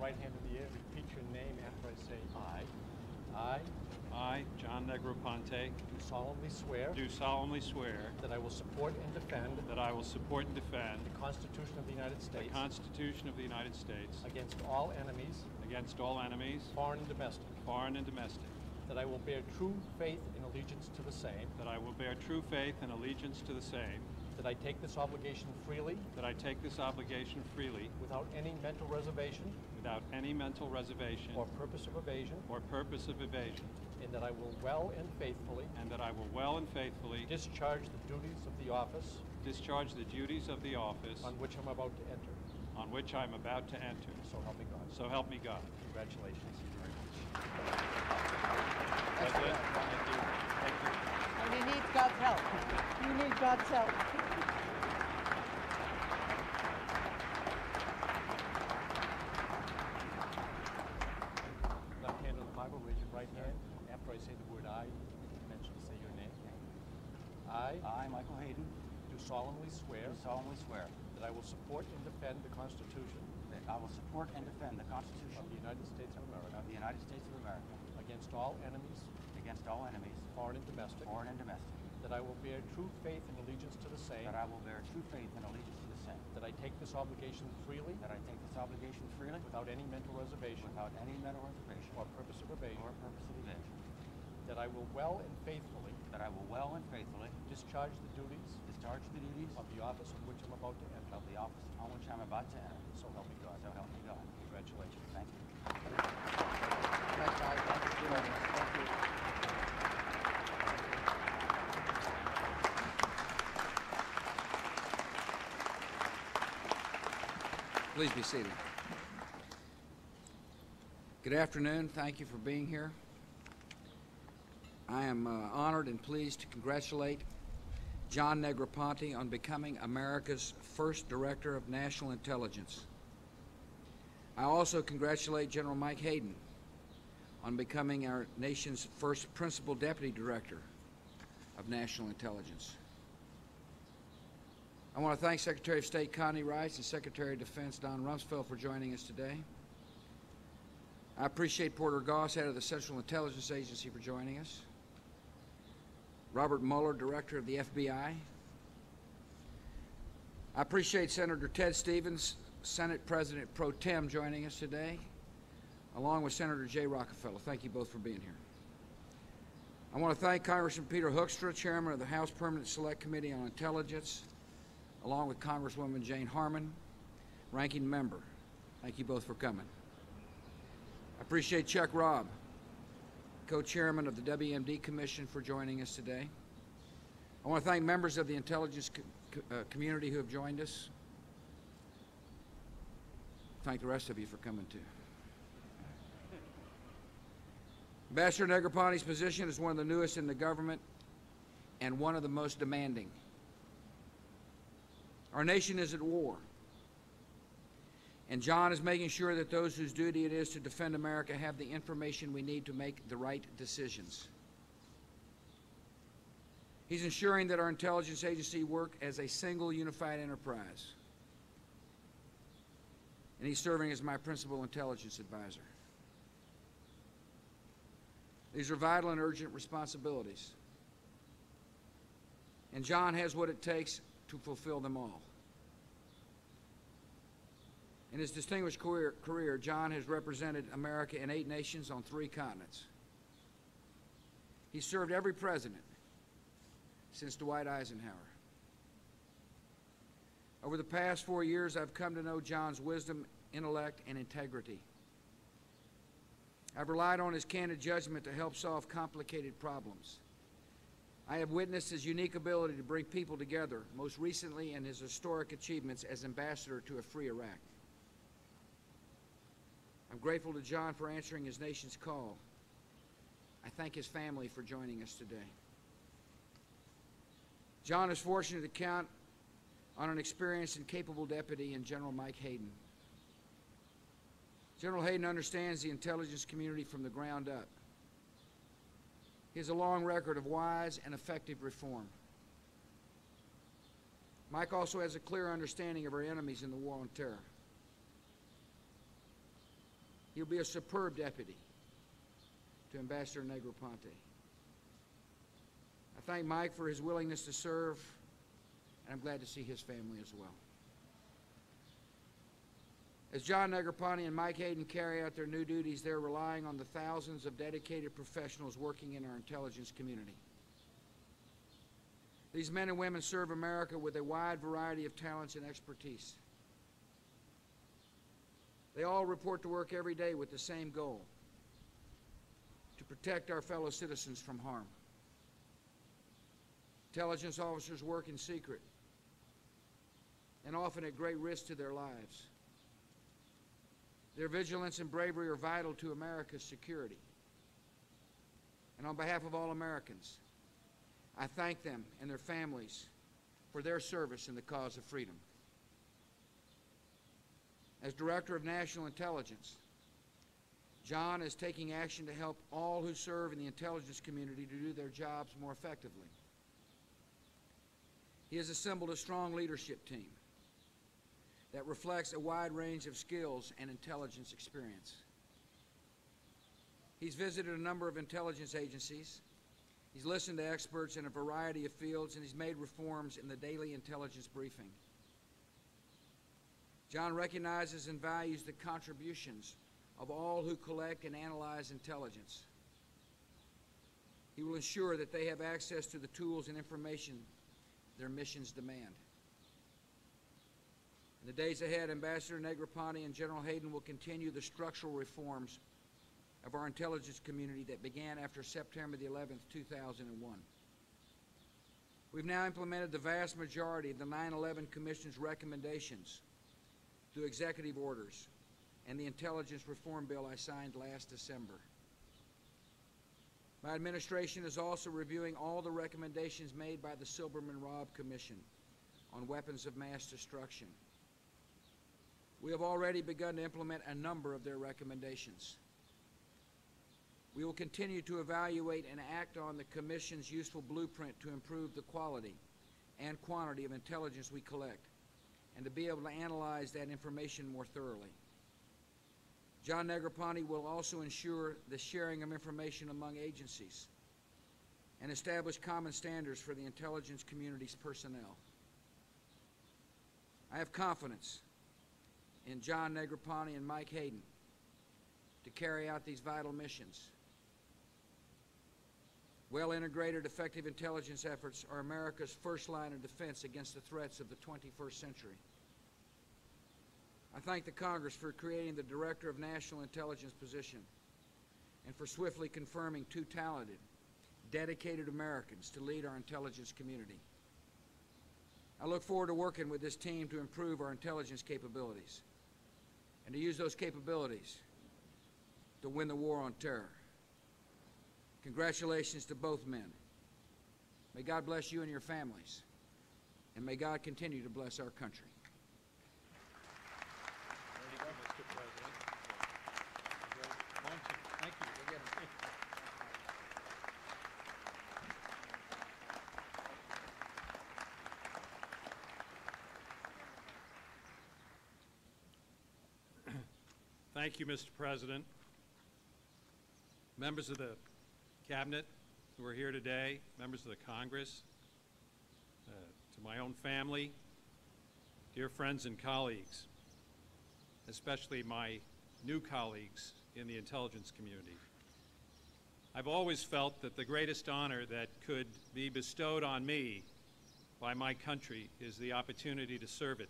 right hand in the air, repeat your name after I say I. I, John Negroponte, do solemnly swear do solemnly swear that I will support and defend that I will support and defend the Constitution of the United the States Constitution of the United States against all enemies, foreign and domestic, that I will bear true faith and allegiance to the same, that I will bear true faith and allegiance to the same, that I take this obligation freely without any mental reservation or purpose of evasion, and that I will well and faithfully discharge the duties of the office on which I'm about to enter. So help me God. So help me God. Congratulations. President, thank you. Thank you. And you need God's help. You need God's help. Left hand on the Bible, raise your right hand. After I say the word I, mention to say your name. I, Michael Hayden, do solemnly swear that I will support and defend the Constitution that I will support and defend the Constitution of the United States of America against all enemies, foreign and domestic, that I will bear true faith and allegiance to the same, that I take this obligation freely without any mental reservation or purpose of evasion, that I will well and faithfully discharge the duties of the office on which I'm about to enter. So help me God. Congratulations. Thank you. Thank you. Please be seated. Good afternoon. Thank you for being here. I am honored and pleased to congratulate John Negroponte on becoming America's first Director of National Intelligence. I also congratulate General Mike Hayden on becoming our nation's first Principal Deputy Director of National Intelligence. I want to thank Secretary of State Connie Rice and Secretary of Defense Don Rumsfeld for joining us today. I appreciate Porter Goss, head of the Central Intelligence Agency, for joining us. Robert Mueller, Director of the FBI. I appreciate Senator Ted Stevens, Senate President Pro Tem, joining us today, along with Senator Jay Rockefeller. Thank you both for being here. I want to thank Congressman Peter Hoekstra, Chairman of the House Permanent Select Committee on Intelligence, along with Congresswoman Jane Harman, Ranking Member. Thank you both for coming. I appreciate Chuck Robb, Co-Chairman of the WMD Commission, for joining us today. I want to thank members of the intelligence community who have joined us. Thank the rest of you for coming too. Ambassador Negroponte's position is one of the newest in the government and one of the most demanding. Our nation is at war, and John is making sure that those whose duty it is to defend America have the information we need to make the right decisions. He's ensuring that our intelligence agency work as a single unified enterprise, and he's serving as my principal intelligence advisor. These are vital and urgent responsibilities, and John has what it takes to fulfill them all. In his distinguished career, John has represented America in 8 nations on 3 continents. He served every president since Dwight Eisenhower. Over the past 4 years, I've come to know John's wisdom, intellect, and integrity. I've relied on his candid judgment to help solve complicated problems. I have witnessed his unique ability to bring people together, most recently in his historic achievements as ambassador to a free Iraq. I'm grateful to John for answering his nation's call. I thank his family for joining us today. John is fortunate to count on an experienced and capable deputy in General Mike Hayden. General Hayden understands the intelligence community from the ground up. He has a long record of wise and effective reform. Mike also has a clear understanding of our enemies in the war on terror. He'll be a superb deputy to Ambassador Negroponte. I thank Mike for his willingness to serve, and I'm glad to see his family as well. As John Negroponte and Mike Hayden carry out their new duties, they're relying on the thousands of dedicated professionals working in our intelligence community. These men and women serve America with a wide variety of talents and expertise. They all report to work every day with the same goal: to protect our fellow citizens from harm. Intelligence officers work in secret and often at great risk to their lives. Their vigilance and bravery are vital to America's security. And on behalf of all Americans, I thank them and their families for their service in the cause of freedom. As Director of National Intelligence, John is taking action to help all who serve in the intelligence community to do their jobs more effectively. He has assembled a strong leadership team that reflects a wide range of skills and intelligence experience. He's visited a number of intelligence agencies, he's listened to experts in a variety of fields, and he's made reforms in the daily intelligence briefing. John recognizes and values the contributions of all who collect and analyze intelligence. He will ensure that they have access to the tools and information their missions demand. In the days ahead, Ambassador Negroponte and General Hayden will continue the structural reforms of our intelligence community that began after September the 11th, 2001. We've now implemented the vast majority of the 9/11 Commission's recommendations through executive orders and the intelligence reform bill I signed last December. My administration is also reviewing all the recommendations made by the Silberman-Robb Commission on weapons of mass destruction. We have already begun to implement a number of their recommendations. We will continue to evaluate and act on the Commission's useful blueprint to improve the quality and quantity of intelligence we collect, and to be able to analyze that information more thoroughly. John Negroponte will also ensure the sharing of information among agencies and establish common standards for the intelligence community's personnel. I have confidence in John Negroponte and Mike Hayden to carry out these vital missions. Well-integrated, effective intelligence efforts are America's first line of defense against the threats of the 21st century. I thank the Congress for creating the Director of National Intelligence position and for swiftly confirming two talented, dedicated Americans to lead our intelligence community. I look forward to working with this team to improve our intelligence capabilities and to use those capabilities to win the war on terror. Congratulations to both men. May God bless you and your families, and may God continue to bless our country. There you go, Mr. President. Launching. Thank you. Thank you, Mr. President. Members of the Cabinet who are here today, members of the Congress, to my own family, dear friends and colleagues, especially my new colleagues in the intelligence community. I've always felt that the greatest honor that could be bestowed on me by my country is the opportunity to serve it.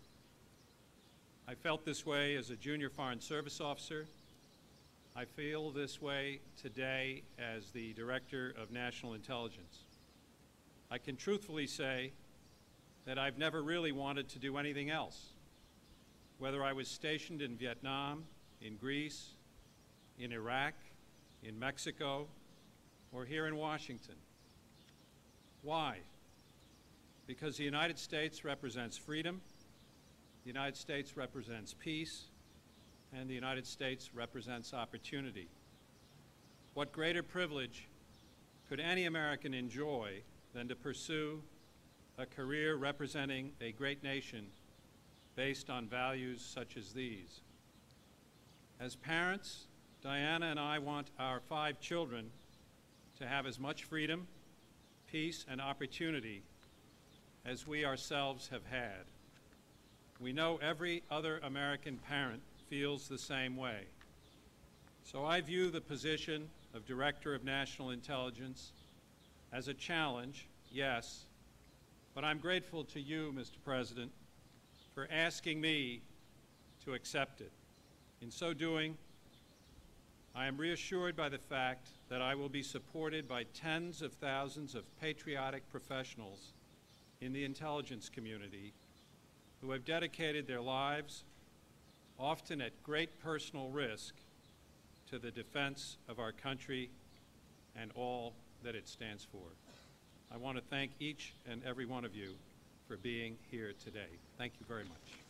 I felt this way as a junior Foreign Service officer. I feel this way today as the Director of National Intelligence. I can truthfully say that I've never really wanted to do anything else, whether I was stationed in Vietnam, in Greece, in Iraq, in Mexico, or here in Washington. Why? Because the United States represents freedom, the United States represents peace, and the United States represents opportunity. What greater privilege could any American enjoy than to pursue a career representing a great nation based on values such as these? As parents, Diana and I want our 5 children to have as much freedom, peace, and opportunity as we ourselves have had. We know every other American parent feels the same way. So I view the position of Director of National Intelligence as a challenge, yes, but I'm grateful to you, Mr. President, for asking me to accept it. In so doing, I am reassured by the fact that I will be supported by tens of thousands of patriotic professionals in the intelligence community who have dedicated their lives, often at great personal risk, to the defense of our country and all that it stands for. I want to thank each and every one of you for being here today. Thank you very much.